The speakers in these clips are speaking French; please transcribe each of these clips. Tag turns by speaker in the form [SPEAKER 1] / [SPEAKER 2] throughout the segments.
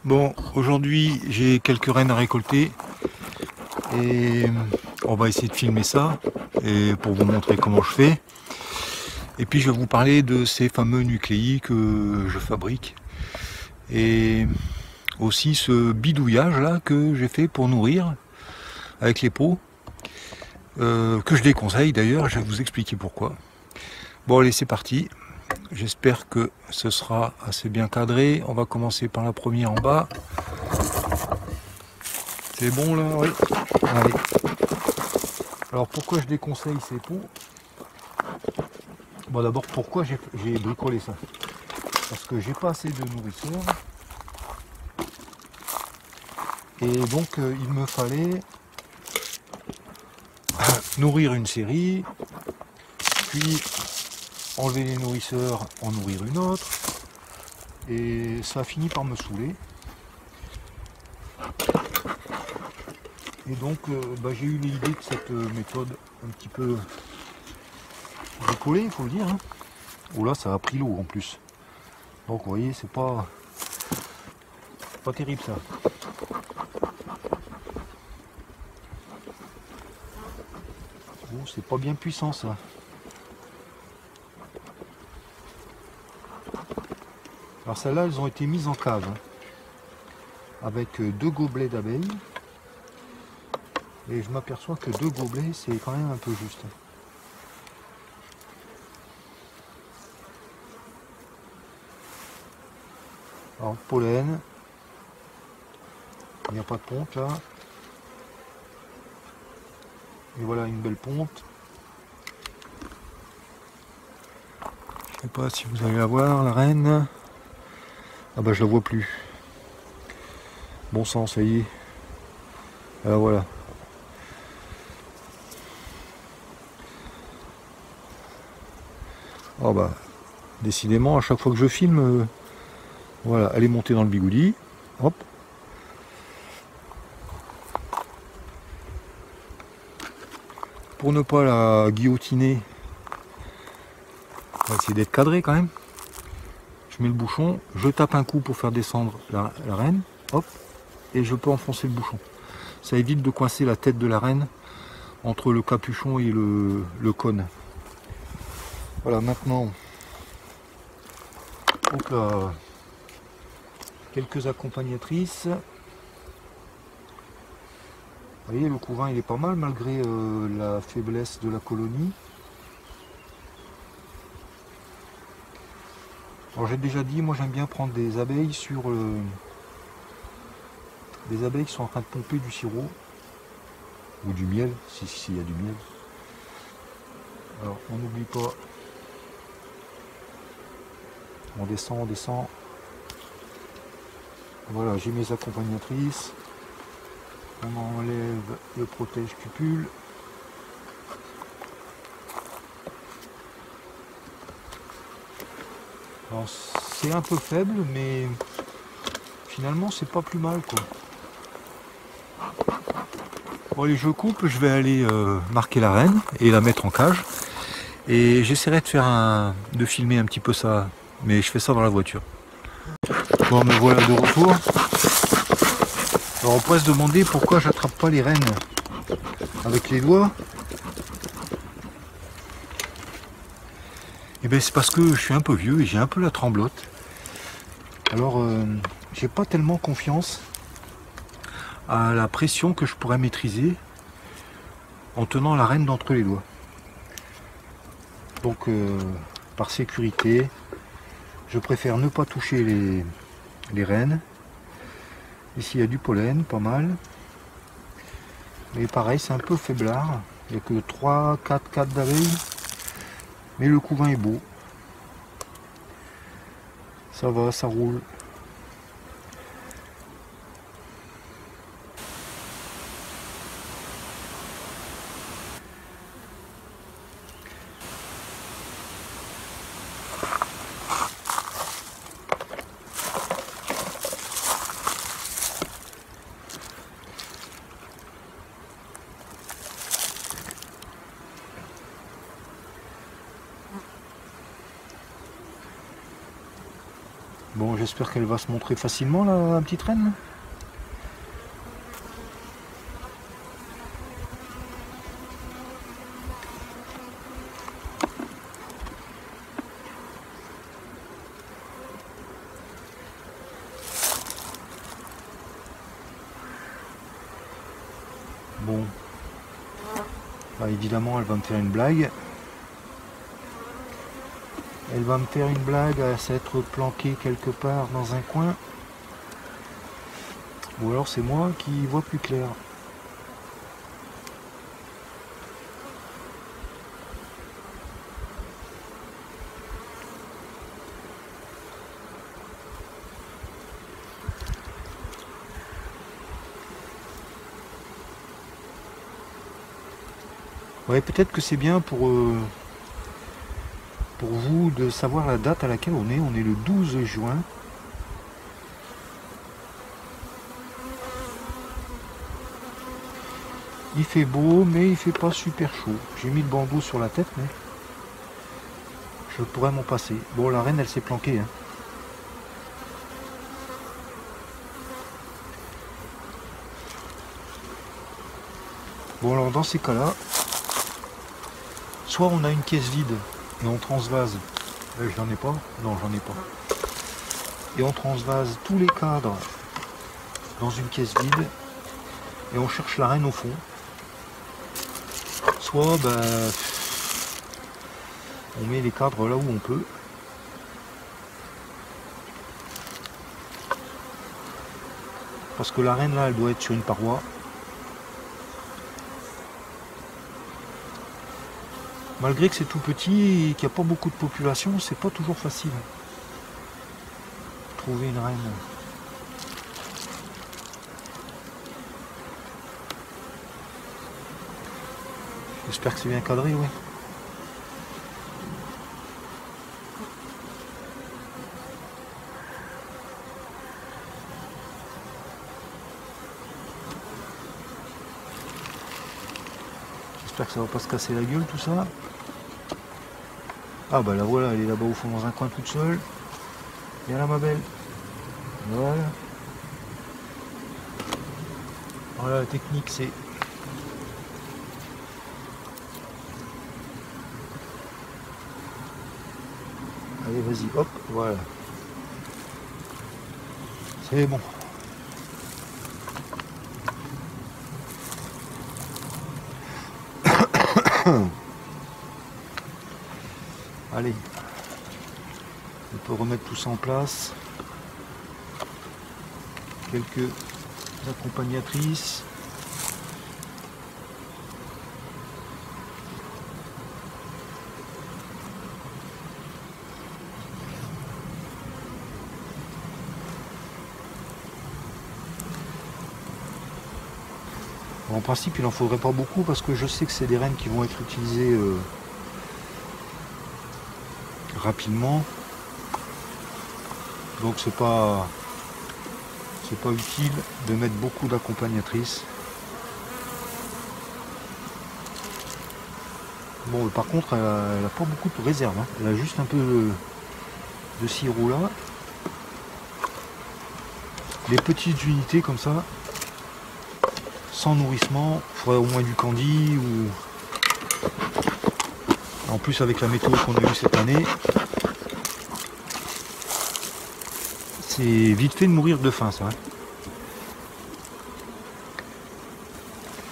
[SPEAKER 1] Bon, aujourd'hui j'ai quelques rennes à récolter et on va essayer de filmer ça et pour vous montrer comment je fais. Et puis je vais vous parler de ces fameux nucléi que je fabrique et aussi ce bidouillage là que j'ai fait pour nourrir avec les pots, que je déconseille d'ailleurs, je vais vous expliquer pourquoi. Bon allez, c'est parti. J'espère que ce sera assez bien cadré. On va commencer par la première en bas. C'est bon là, oui. Allez. Alors pourquoi je déconseille ces pots? Bon, d'abord, pourquoi j'ai bricolé ça? Parce que j'ai pas assez de nourriture. Et donc il me fallait nourrir une série, puis enlever les nourrisseurs, en nourrir une autre. Et ça a fini par me saouler. Et donc j'ai eu l'idée de cette méthode un petit peu bricolée, il faut le dire. Hein. Oh là, ça a pris l'eau en plus. Donc vous voyez, c'est pas terrible ça. Bon, c'est pas bien puissant ça. Alors celles-là, elles ont été mises en cave. Hein, avec 2 gobelets d'abeilles. Et je m'aperçois que 2 gobelets, c'est quand même un peu juste. Alors, pollen. Il n'y a pas de ponte là. Et voilà une belle ponte. Je sais pas si vous allez la voir, la reine. Ah bah je la vois plus. Bon sang, ça y est. Ah voilà. Oh bah, décidément, à chaque fois que je filme, voilà, elle est montée dans le bigoudi. Hop. Pour ne pas la guillotiner, on va essayer d'être cadré quand même. Je mets le bouchon, je tape un coup pour faire descendre la reine, hop, et je peux enfoncer le bouchon. Ça évite de coincer la tête de la reine entre le capuchon et le cône. Voilà, maintenant, donc là, quelques accompagnatrices. Vous voyez, le couvain il est pas mal malgré la faiblesse de la colonie. Alors j'ai déjà dit, moi j'aime bien prendre des abeilles sur des abeilles qui sont en train de pomper du sirop ou du miel, s'il y a du miel. Alors on n'oublie pas, on descend, on descend. Voilà, j'ai mes accompagnatrices. On enlève le protège-cupule. Alors c'est un peu faible, mais finalement c'est pas plus mal quoi. Bon allez, je coupe, je vais aller marquer la reine et la mettre en cage. Et j'essaierai de filmer un petit peu ça, mais je fais ça dans la voiture. Bon, me voilà de retour. Alors on pourrait se demander pourquoi j'attrape pas les rennes avec les doigts. Et bien c'est parce que je suis un peu vieux et j'ai un peu la tremblote. Alors j'ai pas tellement confiance à la pression que je pourrais maîtriser en tenant la reine d'entre les doigts. Donc par sécurité, je préfère ne pas toucher les rennes. Ici il y a du pollen, pas mal. Mais pareil, c'est un peu faiblard. Il n'y a que 3-4 d'abeilles. Mais le couvain est beau. Ça va, ça roule. Bon, j'espère qu'elle va se montrer facilement, la petite reine. Bon, bah, évidemment elle va me faire une blague. Elle va me faire une blague à s'être planquée quelque part dans un coin. Ou alors c'est moi qui vois plus clair. Ouais, peut-être que c'est bien pour vous de savoir la date à laquelle on est. On est le 12 juin. Il fait beau, mais il fait pas super chaud. J'ai mis le bandeau sur la tête, mais je pourrais m'en passer. Bon, la reine, elle s'est planquée, hein. Bon, alors dans ces cas-là, soit on a une caisse vide et on transvase. Je n'en ai pas. Non, j'en ai pas. Et on transvase tous les cadres dans une caisse vide et on cherche la reine au fond. Soit on met les cadres là où on peut. Parce que la reine là, elle doit être sur une paroi. Malgré que c'est tout petit et qu'il n'y a pas beaucoup de population, c'est pas toujours facile. Trouver une reine. J'espère que c'est bien cadré, oui. J'espère que ça va pas se casser la gueule tout ça. Ah bah la voilà, elle est là-bas au fond dans un coin toute seule. Viens là ma belle. Voilà. Voilà, la technique c'est... Allez vas-y, hop, voilà. C'est bon. Allez, on peut remettre tout ça en place. Quelques accompagnatrices. En principe, il n'en faudrait pas beaucoup parce que je sais que c'est des rennes qui vont être utilisées rapidement. Donc c'est pas utile de mettre beaucoup d'accompagnatrices. Bon, par contre, elle a pas beaucoup de réserve, hein. Elle a juste un peu de sirop là. Les petites unités comme ça, sans nourrissement, il faudrait au moins du candy ou... En plus avec la météo qu'on a eue cette année, c'est vite fait de mourir de faim ça. Hein.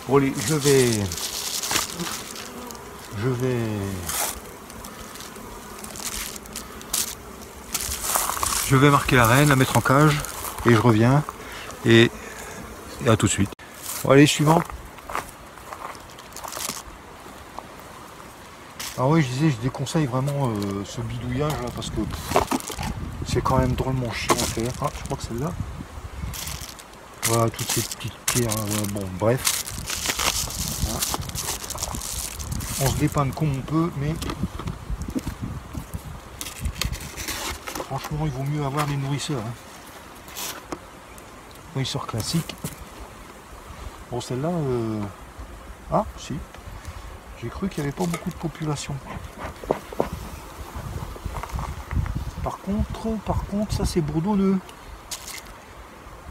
[SPEAKER 1] Bon allez, je vais marquer la reine, la mettre en cage et je reviens et à tout de suite. Bon, allez, suivant. Ah oui, je disais, je déconseille vraiment ce bidouillage là parce que c'est quand même drôlement chiant à faire. Ah, je crois que celle-là. Voilà, toutes ces petites pierres. Bon, bref. Voilà. On se dépanne comme on peut, mais franchement, il vaut mieux avoir des nourrisseurs. Hein. Nourrisseurs classiques. Bon, celle-là, ah, si. J'ai cru qu'il n'y avait pas beaucoup de population. Par contre, ça c'est bourdonneux.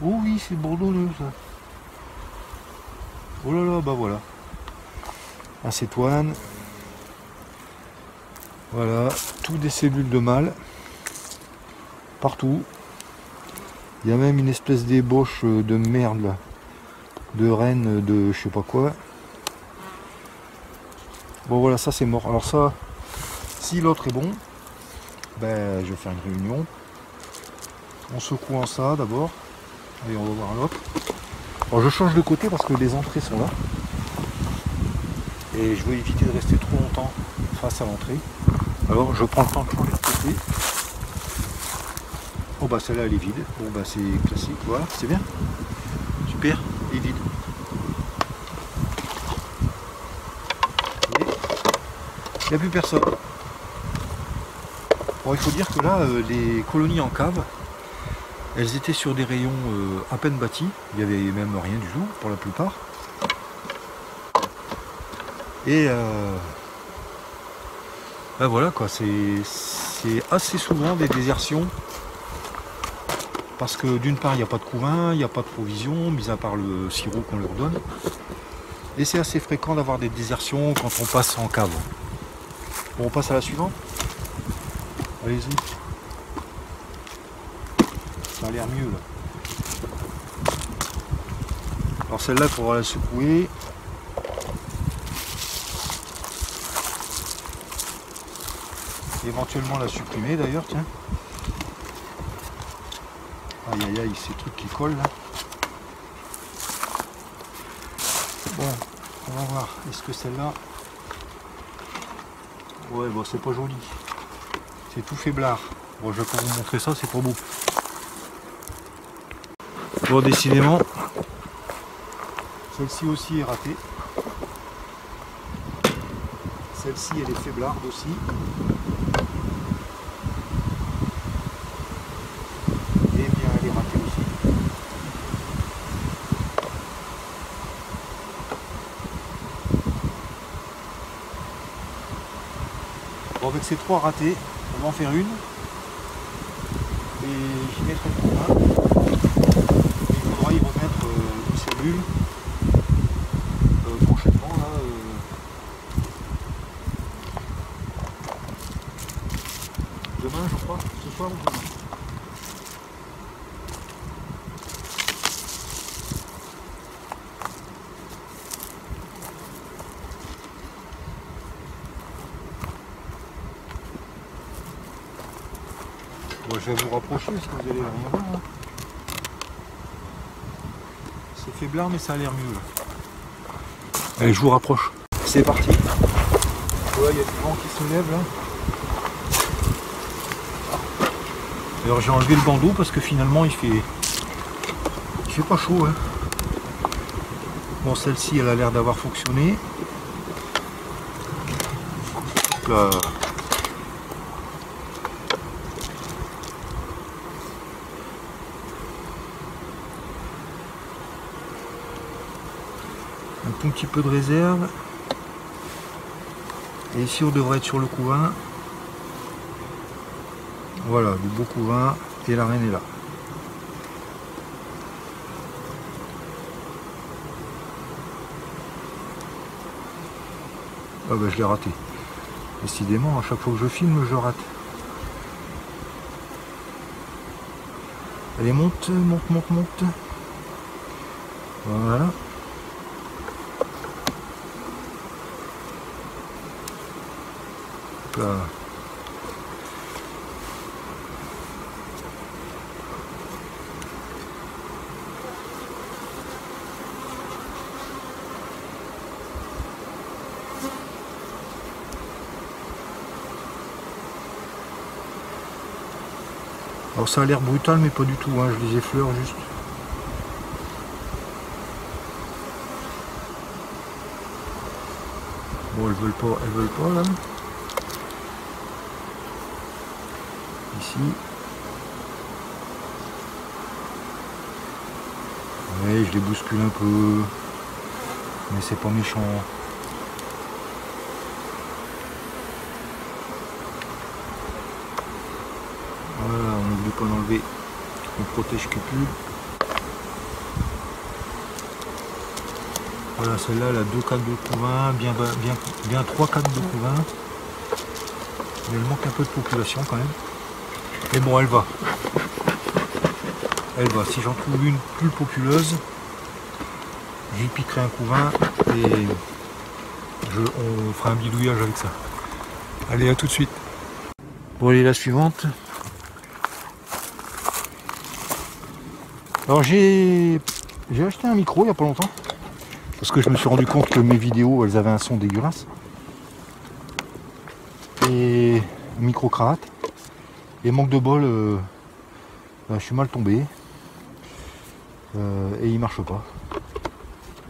[SPEAKER 1] Oh oui, c'est bourdonneux ça. Oh là là, bah voilà. Acétoine. Voilà, tout des cellules de mâle. Partout. Il y a même une espèce d'ébauche de merde là. De reine de je sais pas quoi. Bon voilà, ça c'est mort. Alors ça, si l'autre est bon, ben je vais faire une réunion. On secoue en ça d'abord. Et on va voir l'autre. Alors je change de côté parce que les entrées sont là. Et je veux éviter de rester trop longtemps face à l'entrée. Alors je prends le temps de changer de côté. Oh bah celle-là elle est vide. Bon bah c'est classique, voilà, c'est bien. Super, elle est vide. Il n'y a plus personne. Bon, il faut dire que là, les colonies en cave, elles étaient sur des rayons à peine bâtis. Il n'y avait même rien du tout pour la plupart. Et ben voilà quoi, c'est assez souvent des désertions. Parce que d'une part, il n'y a pas de couvain, il n'y a pas de provisions, mis à part le sirop qu'on leur donne. Et c'est assez fréquent d'avoir des désertions quand on passe en cave. Bon, on passe à la suivante. Allez-y. Ça a l'air mieux là. Alors celle-là, il faudra la secouer. Éventuellement la supprimer d'ailleurs, tiens. Aïe aïe aïe, ces trucs qui collent là. Bon, on va voir. Est-ce que celle-là... Ouais, bon, c'est pas joli. C'est tout faiblard. Bon, je vais pas vous montrer ça, c'est pas beau. Bon, décidément, celle-ci aussi est ratée. Celle-ci, elle est faiblarde aussi. Et bien, elle est ratée aussi. Bon, avec ces trois ratés, on va en faire une. Et j'y mettrai le couvain. Il faudra y remettre une cellule prochainement là. Demain je crois, ce soir ou demain. Bon, je vais vous rapprocher parce que vous allez rien voir. Hein. C'est faiblard mais ça a l'air mieux là. Allez, je vous rapproche. C'est parti. Voilà, il y a du vent qui se lève là. Alors j'ai enlevé le bandeau parce que finalement il fait pas chaud. Hein. Bon, celle-ci elle a l'air d'avoir fonctionné. Là. Un tout petit peu de réserve. Et ici on devrait être sur le couvain. Voilà, du beau couvain et la reine est là. Ah bah je l'ai raté. Décidément, à chaque fois que je filme, je rate. Allez, monte, monte, monte, monte. Voilà. Hop là. Alors ça a l'air brutal mais pas du tout, hein. Je les effleure juste. Bon, elles veulent pas là. Ici. Ouais, je les bouscule un peu. Mais c'est pas méchant. on n'oublie pas d'enlever le protège-cupule. Voilà, celle-là, elle a 2 cadres de couvain, bien 3 cadres de couvain. Mais elle manque un peu de population quand même. Mais bon, elle va. Elle va. Si j'en trouve une plus populeuse, j'y piquerai un couvain et on fera un bidouillage avec ça. Allez, à tout de suite. Bon, allez, la suivante. Alors j'ai acheté un micro il n'y a pas longtemps. Parce que je me suis rendu compte que mes vidéos, elles avaient un son dégueulasse. Et micro-cravate. Et manque de bol, je suis mal tombé. Et il marche pas.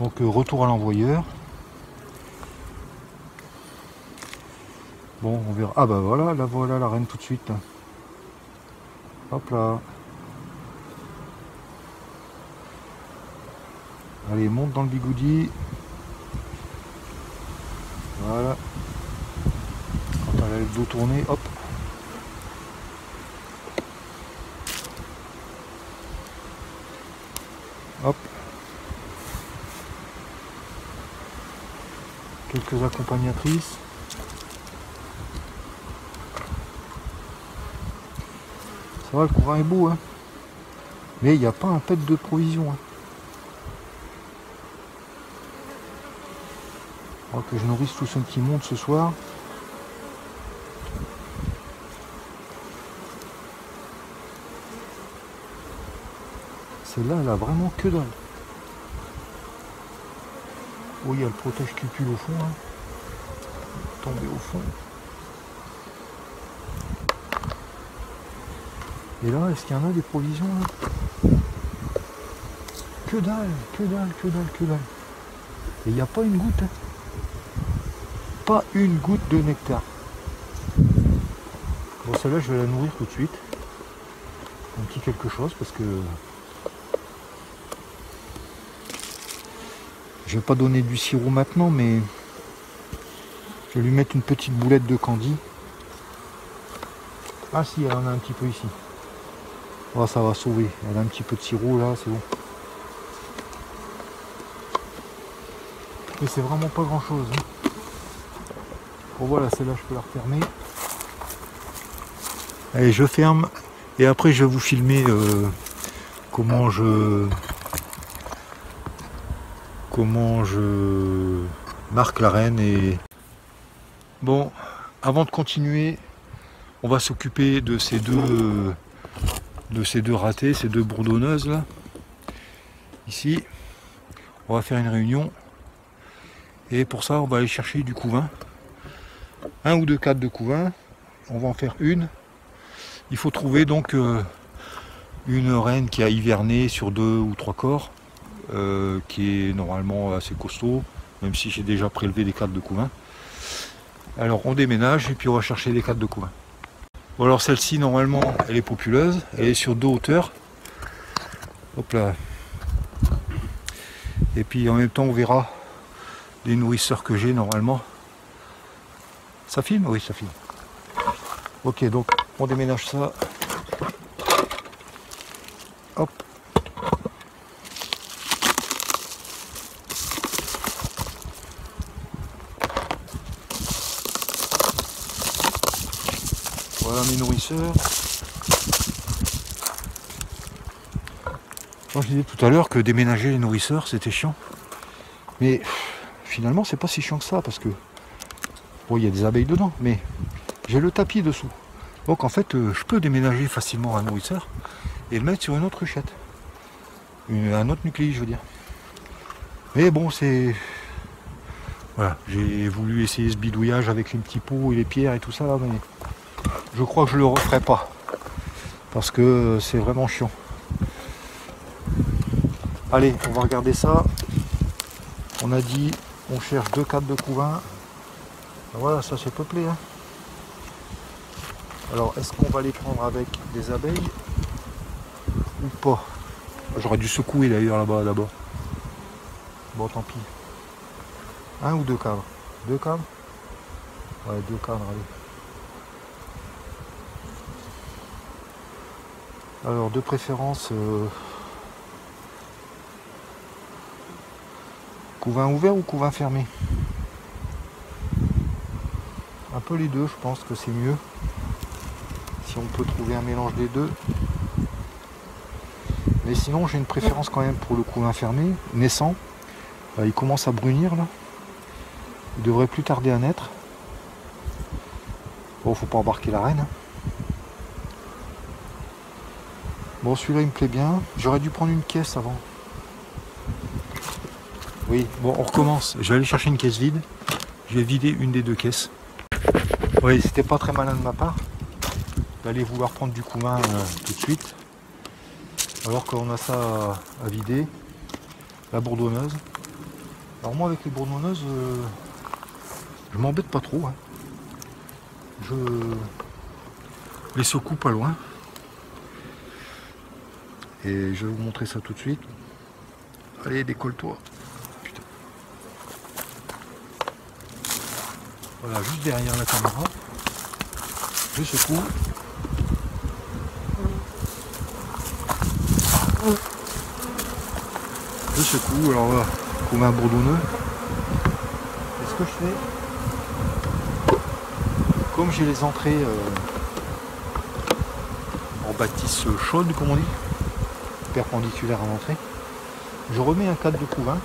[SPEAKER 1] Donc retour à l'envoyeur. Bon, on verra. Ah bah voilà, la voilà la reine tout de suite. Hop là. Allez, monte dans le bigoudi. Voilà. Quand elle a le dos tourné, hop. Hop. Quelques accompagnatrices. Ça va, le courant est beau, hein. Mais il n'y a pas un pet de provision, hein. Que je nourrisse tout ce petit monde ce soir. Celle-là, elle a vraiment que dalle. Oh, il y a le protège-cupule au fond, hein. Tombé au fond. Et là, est-ce qu'il y en a des provisions là? Que dalle, que dalle, que dalle, que dalle. Et il n'y a pas une goutte, hein. Pas une goutte de nectar. Bon, celle-là, je vais la nourrir tout de suite. Un petit quelque chose parce que je vais pas donner du sirop maintenant, mais je vais lui mettre une petite boulette de candy. Ah si, elle en a un petit peu ici. Oh, ça va sauver. Elle a un petit peu de sirop là, c'est bon. Mais c'est vraiment pas grand chose, hein. Bon voilà, celle-là je peux la refermer. Allez, je ferme et après je vais vous filmer comment je marque la reine. Et bon, avant de continuer, on va s'occuper de ces deux ratés, ces deux bourdonneuses là. Ici, on va faire une réunion et pour ça on va aller chercher du couvain. 1 ou 2 cadres de couvain, on va en faire une. Il faut trouver donc une reine qui a hiverné sur 2 ou 3 corps, qui est normalement assez costaud, même si j'ai déjà prélevé des cadres de couvain. Alors on déménage et puis on va chercher des cadres de couvain. Bon, alors celle-ci normalement elle est populeuse, elle est sur 2 hauteurs. Hop là. Et puis en même temps on verra les nourrisseurs que j'ai normalement. Ça filme? Oui, ça filme. Ok, donc on déménage ça. Hop. Voilà mes nourrisseurs. Moi, je disais tout à l'heure que déménager les nourrisseurs c'était chiant. Mais finalement c'est pas si chiant que ça parce que bon, il y a des abeilles dedans, mais j'ai le tapis dessous. Donc en fait, je peux déménager facilement un nourrisseur et le mettre sur une autre ruchette. Un autre nucléi, je veux dire. Mais bon, c'est... Voilà, j'ai voulu essayer ce bidouillage avec les petits pots et les pierres et tout ça, là, mais je crois que je le referai pas. Parce que c'est vraiment chiant. Allez, on va regarder ça. On a dit, on cherche 2 cadres de couvain. Voilà, ça c'est peuplé, hein. Alors, est-ce qu'on va les prendre avec des abeilles ou pas? J'aurais dû secouer d'ailleurs là-bas d'abord. Bon, tant pis. 1 ou 2 cadres? 2 cadres? Ouais, 2 cadres, allez. Alors de préférence couvain ouvert ou couvain fermé? Un peu les deux, je pense que c'est mieux. Si on peut trouver un mélange des deux. Mais sinon j'ai une préférence quand même pour le couvain fermé, naissant. Il commence à brunir là. Il devrait plus tarder à naître. Bon, faut pas embarquer la reine. Bon, celui-là il me plaît bien. J'aurais dû prendre une caisse avant. Oui, bon, on recommence. Je vais aller chercher une caisse vide. Je vais vider une des deux caisses. Oui, c'était pas très malin de ma part d'aller vouloir prendre du couvain tout de suite. Alors qu'on a ça à vider. La bourdonneuse. Alors moi avec les bourdonneuses, je m'embête pas trop. Hein. Je les secoue pas loin. Et je vais vous montrer ça tout de suite. Allez, décolle-toi. Putain. Voilà, juste derrière la caméra. Je secoue. Je secoue. Alors là, couvain bourdonneux. Et ce que je fais, comme j'ai les entrées en bâtisse chaude, comme on dit, perpendiculaire à l'entrée, je remets un cadre de couvain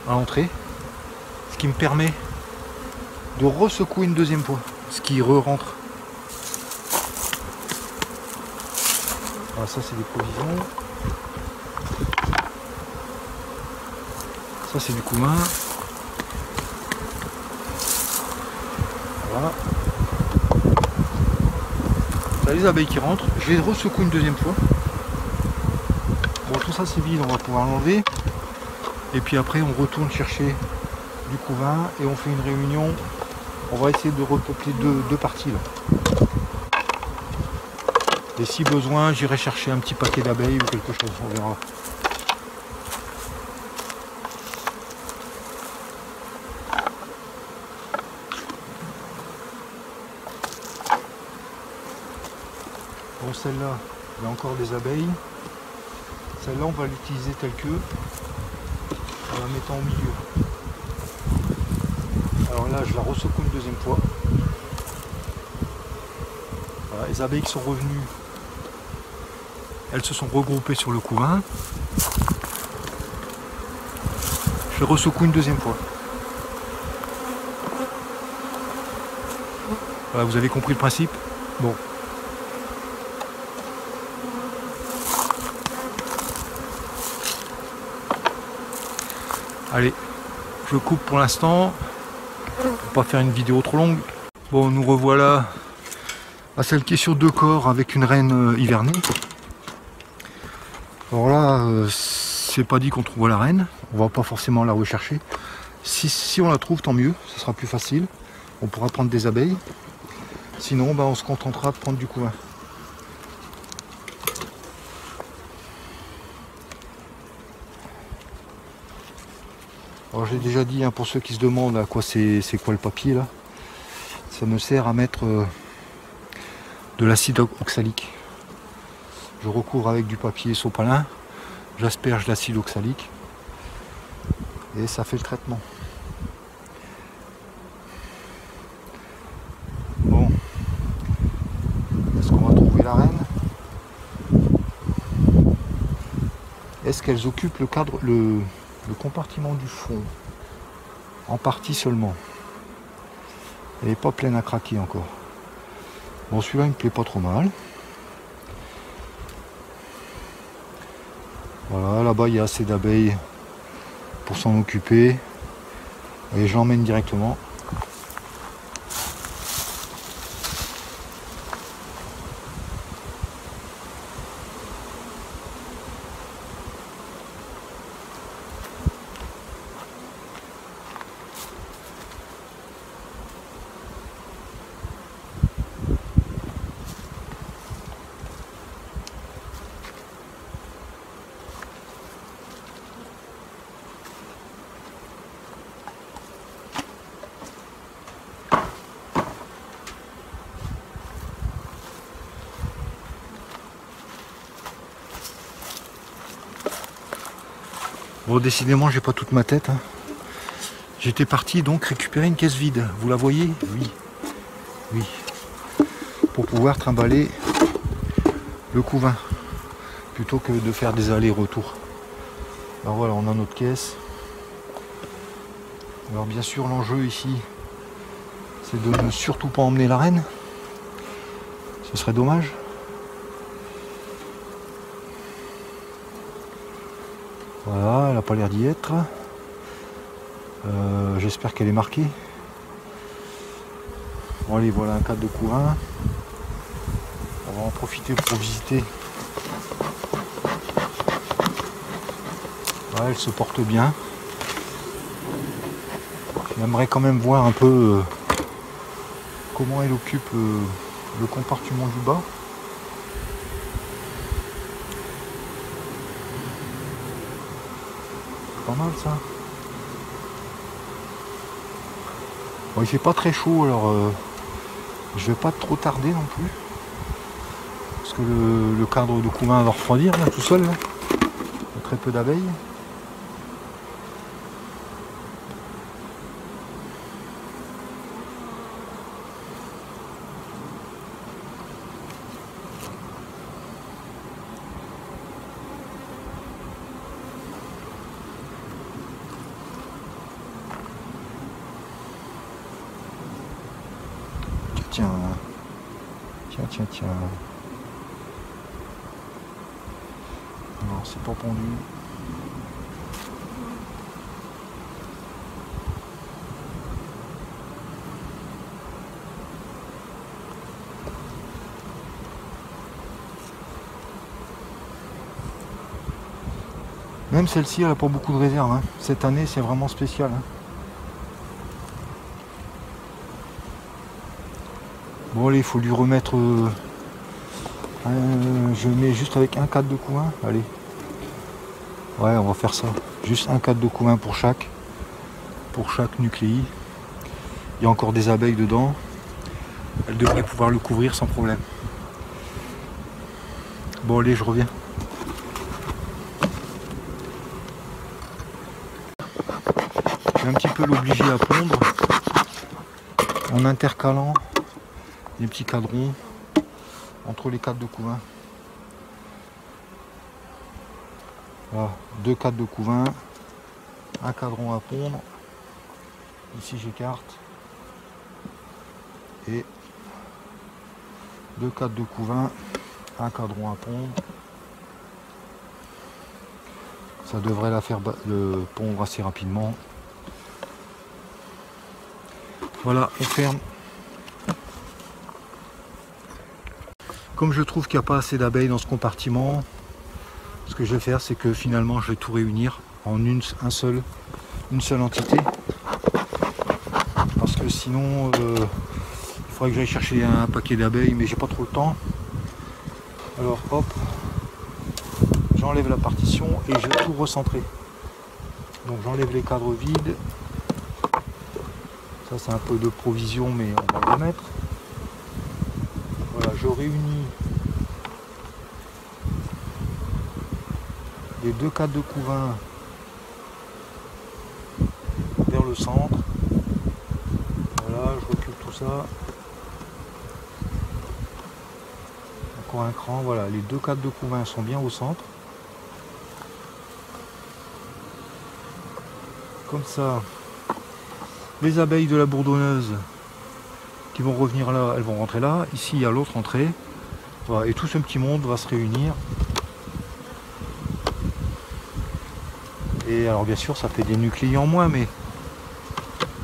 [SPEAKER 1] à l'entrée, ce qui me permet de ressecouer une deuxième fois, ce qui re-rentre. Voilà, ça c'est des provisions. Ça c'est du couvain. Voilà. T'as les abeilles qui rentrent. Je les ressecoue une deuxième fois. Bon, tout ça c'est vide, on va pouvoir l'enlever. Et puis après on retourne chercher du couvain et on fait une réunion. On va essayer de repeupler deux parties là. Et si besoin, j'irai chercher un petit paquet d'abeilles ou quelque chose, on verra. Bon, celle-là, il y a encore des abeilles. Celle-là, on va l'utiliser telle que, en la mettant au milieu. Alors là, je la ressecoue une deuxième fois. Voilà, les abeilles qui sont revenues, elles se sont regroupées sur le couvain. Je les ressecoue une deuxième fois. Voilà, vous avez compris le principe? Bon. Allez, je coupe pour l'instant, pour pas faire une vidéo trop longue. Bon, nous revoilà à celle qui est sur 2 corps avec une reine hivernée. Alors là, c'est pas dit qu'on trouve la reine, on va pas forcément la rechercher. Si on la trouve, tant mieux, ce sera plus facile. On pourra prendre des abeilles. Sinon, on se contentera de prendre du couvain. Alors j'ai déjà dit, pour ceux qui se demandent à quoi c'est quoi le papier là, ça me sert à mettre de l'acide oxalique. Je recouvre avec du papier sopalin, j'asperge l'acide oxalique et ça fait le traitement. Bon, est-ce qu'on va trouver la reine? Est-ce qu'elles occupent le cadre, le compartiment du fond? En partie seulement. Elle n'est pas pleine à craquer encore. Bon, celui-là il me plaît pas trop mal. Voilà, là-bas il y a assez d'abeilles pour s'en occuper. Et je l'emmène directement. Bon, décidément, j'ai pas toute ma tête. Hein. J'étais parti donc récupérer une caisse vide. Vous la voyez? Oui. Oui. Pour pouvoir trimballer le couvain. Plutôt que de faire des allers-retours. Alors voilà, on a notre caisse. Alors bien sûr, l'enjeu ici, c'est de ne surtout pas emmener la reine. Ce serait dommage. Voilà, elle n'a pas l'air d'y être. J'espère qu'elle est marquée. Bon allez, voilà un cadre de couvain. On va en profiter pour visiter. Ouais, elle se porte bien. J'aimerais quand même voir un peu comment elle occupe le compartiment du bas. Pas mal ça. Bon, il fait pas très chaud, alors je vais pas trop tarder non plus. Parce que le cadre de couvain va refroidir là, tout seul. Là. Il y a très peu d'abeilles. Tiens, tiens. Non, c'est pas pendu. Même celle-ci, elle n'a pas beaucoup de réserve. Hein. Cette année, c'est vraiment spécial. Hein. Bon allez, il faut lui remettre... je mets juste avec un cadre de couvain. Allez. Ouais, on va faire ça. Juste un cadre de couvain pour chaque nucléi. Il y a encore des abeilles dedans. Elle devrait pouvoir le couvrir sans problème. Bon allez, je reviens. Je vais un petit peu l'obliger à pondre en intercalant des petits cadrons entre les cadres de couvain. Voilà, 2 cadres de couvain, un cadron à pondre. Ici j'écarte. Et 2 cadres de couvain, un cadron à pondre. Ça devrait la faire le pondre assez rapidement. Voilà, on ferme. Comme je trouve qu'il n'y a pas assez d'abeilles dans ce compartiment, ce que je vais faire, c'est que finalement je vais tout réunir en une seule entité. Parce que sinon, il faudrait que j'aille chercher un paquet d'abeilles, mais j'ai pas trop le temps. Alors hop, j'enlève la partition et je vais tout recentrer. Donc j'enlève les cadres vides. Ça c'est un peu de provision, mais on va le remettre. Voilà, je réunis les 2 cadres de couvain vers le centre. Voilà, je recule tout ça. Encore un cran, voilà, les 2 cadres de couvain sont bien au centre. Comme ça, les abeilles de la bourdonneuse qui vont revenir là, elles vont rentrer là. Ici, il y a l'autre entrée. Voilà, et tout ce petit monde va se réunir. Et alors bien sûr, ça fait des nucléi en moins, mais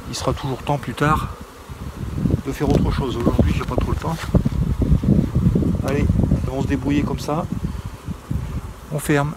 [SPEAKER 1] il sera toujours temps plus tard de faire autre chose. Aujourd'hui, j'ai pas trop le temps. Allez, on va se débrouiller comme ça. On ferme.